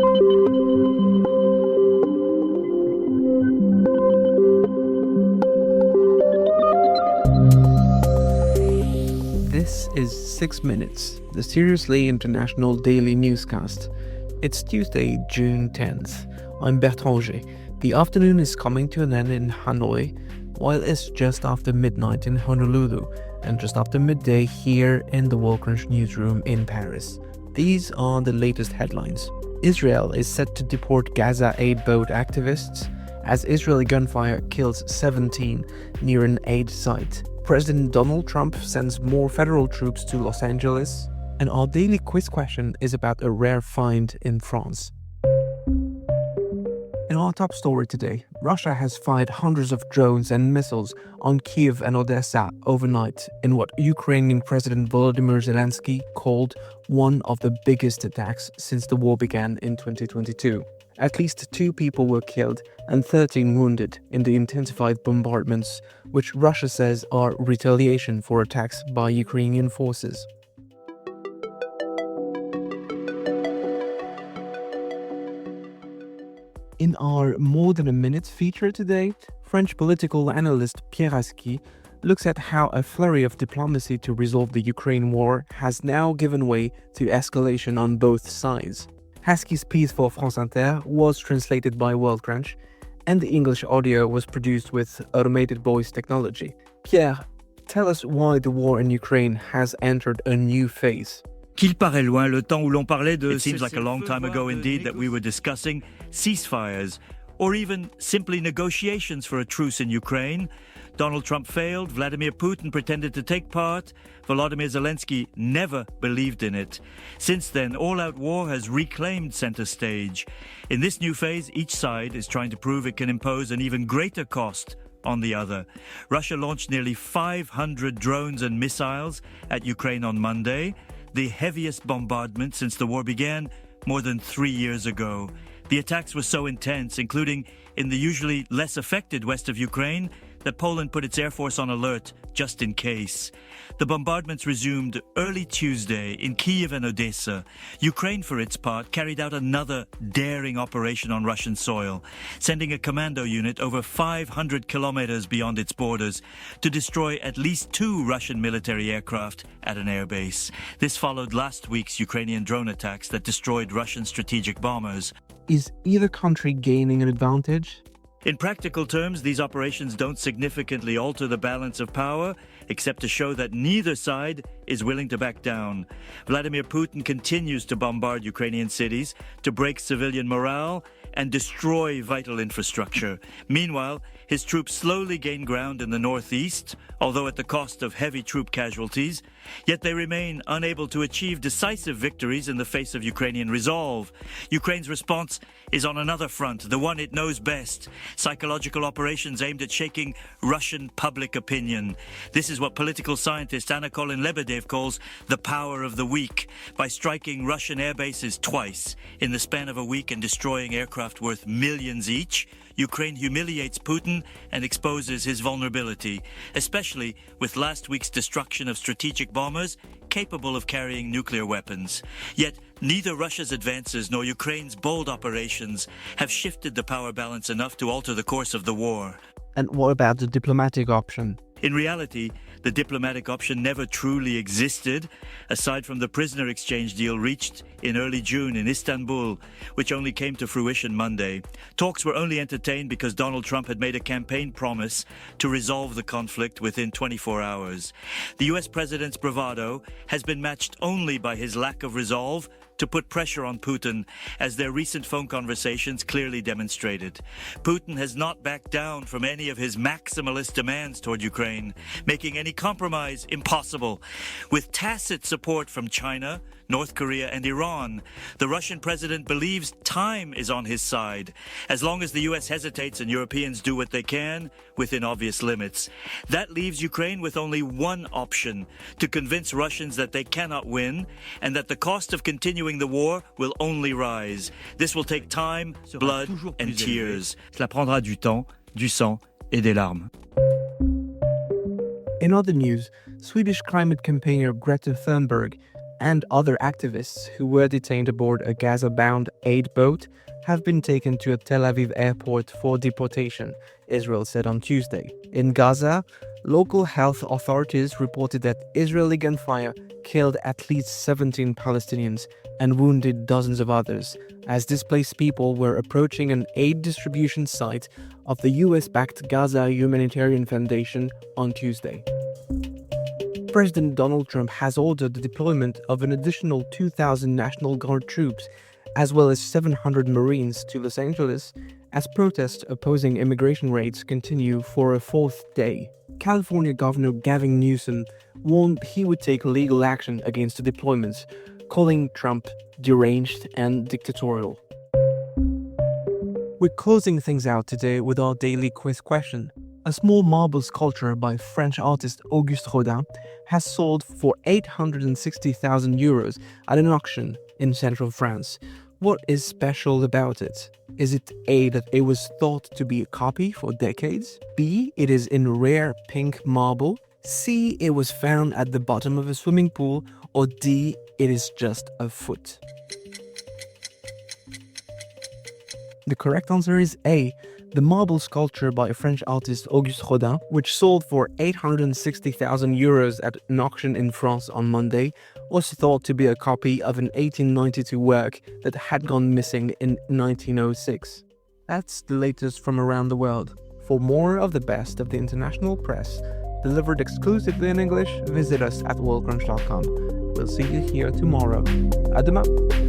This is 6 Minutes, the seriously international daily newscast. It's Tuesday, June 10th. I'm Barrage. The afternoon is coming to an end in Hanoi, while it's just after midnight in Honolulu and just after midday here in the Worldcrunch newsroom in Paris. These are the latest headlines. Israel is set to deport Gaza aid boat activists as Israeli gunfire kills 17 near an aid site. President Donald Trump sends more federal troops to Los Angeles. And our daily quiz question is about a rare find in France. In our top story today, Russia has fired hundreds of drones and missiles on Kyiv and Odessa overnight in what Ukrainian President Volodymyr Zelensky called one of the biggest attacks since the war began in 2022. At least 2 people were killed and 13 wounded in the intensified bombardments, which Russia says are retaliation for attacks by Ukrainian forces. In our More Than a Minute feature today, French political analyst Pierre Haski looks at how a flurry of diplomacy to resolve the Ukraine war has now given way to escalation on both sides. Haski's piece for France Inter was translated by Worldcrunch, and the English audio was produced with automated voice technology. Pierre, tell us why the war in Ukraine has entered a new phase. It seems like a long time ago indeed that we were discussing ceasefires or even simply negotiations for a truce in Ukraine. Donald Trump failed, Vladimir Putin pretended to take part, Volodymyr Zelensky never believed in it. Since then, all-out war has reclaimed center stage. In this new phase, each side is trying to prove it can impose an even greater cost on the other. Russia launched nearly 500 drones and missiles at Ukraine on Monday, the heaviest bombardment since the war began more than 3 years ago. The attacks were so intense, including in the usually less affected west of Ukraine, that Poland put its air force on alert just in case. The bombardments resumed early Tuesday in Kyiv and Odessa. Ukraine, for its part, carried out another daring operation on Russian soil, sending a commando unit over 500 kilometers beyond its borders to destroy at least 2 Russian military aircraft at an airbase. This followed last week's Ukrainian drone attacks that destroyed Russian strategic bombers. Is either country gaining an advantage? In practical terms, these operations don't significantly alter the balance of power, except to show that neither side is willing to back down. Vladimir Putin continues to bombard Ukrainian cities to break civilian morale and destroy vital infrastructure. Meanwhile, his troops slowly gain ground in the northeast, although at the cost of heavy troop casualties, yet they remain unable to achieve decisive victories in the face of Ukrainian resolve. Ukraine's response is on another front, the one it knows best: psychological operations aimed at shaking Russian public opinion. This is what political scientist Anna Lebedev calls the power of the weak. By striking Russian air bases twice in the span of a week and destroying aircraft worth millions each, Ukraine humiliates Putin and exposes his vulnerability, especially with last week's destruction of strategic bombers capable of carrying nuclear weapons. Yet, neither Russia's advances nor Ukraine's bold operations have shifted the power balance enough to alter the course of the war. And what about the diplomatic option? In reality, the diplomatic option never truly existed, aside from the prisoner exchange deal reached in early June in Istanbul, which only came to fruition Monday. Talks were only entertained because Donald Trump had made a campaign promise to resolve the conflict within 24 hours. The US president's bravado has been matched only by his lack of resolve to put pressure on Putin, as their recent phone conversations clearly demonstrated. Putin has not backed down from any of his maximalist demands toward Ukraine, making any compromise impossible. With tacit support from China, North Korea, and Iran, the Russian president believes time is on his side, as long as the US hesitates and Europeans do what they can within obvious limits. That leaves Ukraine with only one option: to convince Russians that they cannot win and that the cost of continuing the war will only rise. This will take time, blood, and tears. Cela prendra du temps, du sang et des larmes. In other news, Swedish climate campaigner Greta Thunberg and other activists who were detained aboard a Gaza-bound aid boat have been taken to a Tel Aviv airport for deportation, Israel said on Tuesday. In Gaza, local health authorities reported that Israeli gunfire killed at least 17 Palestinians and wounded dozens of others, as displaced people were approaching an aid distribution site of the US-backed Gaza Humanitarian Foundation on Tuesday. President Donald Trump has ordered the deployment of an additional 2,000 National Guard troops, as well as 700 Marines, to Los Angeles as protests opposing immigration raids continue for a fourth day. California Governor Gavin Newsom warned he would take legal action against the deployments, calling Trump deranged and dictatorial. We're closing things out today with our daily quiz question. A small marble sculpture by French artist Auguste Rodin has sold for 860,000 euros at an auction in central France. What is special about it? Is it A, that it was thought to be a copy for decades? B, it is in rare pink marble? C, it was found at the bottom of a swimming pool? Or D, it is just a foot? The correct answer is A. The marble sculpture by French artist Auguste Rodin, which sold for 860,000 euros at an auction in France on Monday, was thought to be a copy of an 1892 work that had gone missing in 1906. That's the latest from around the world. For more of the best of the international press, delivered exclusively in English, visit us at worldcrunch.com. We'll see you here tomorrow. À demain!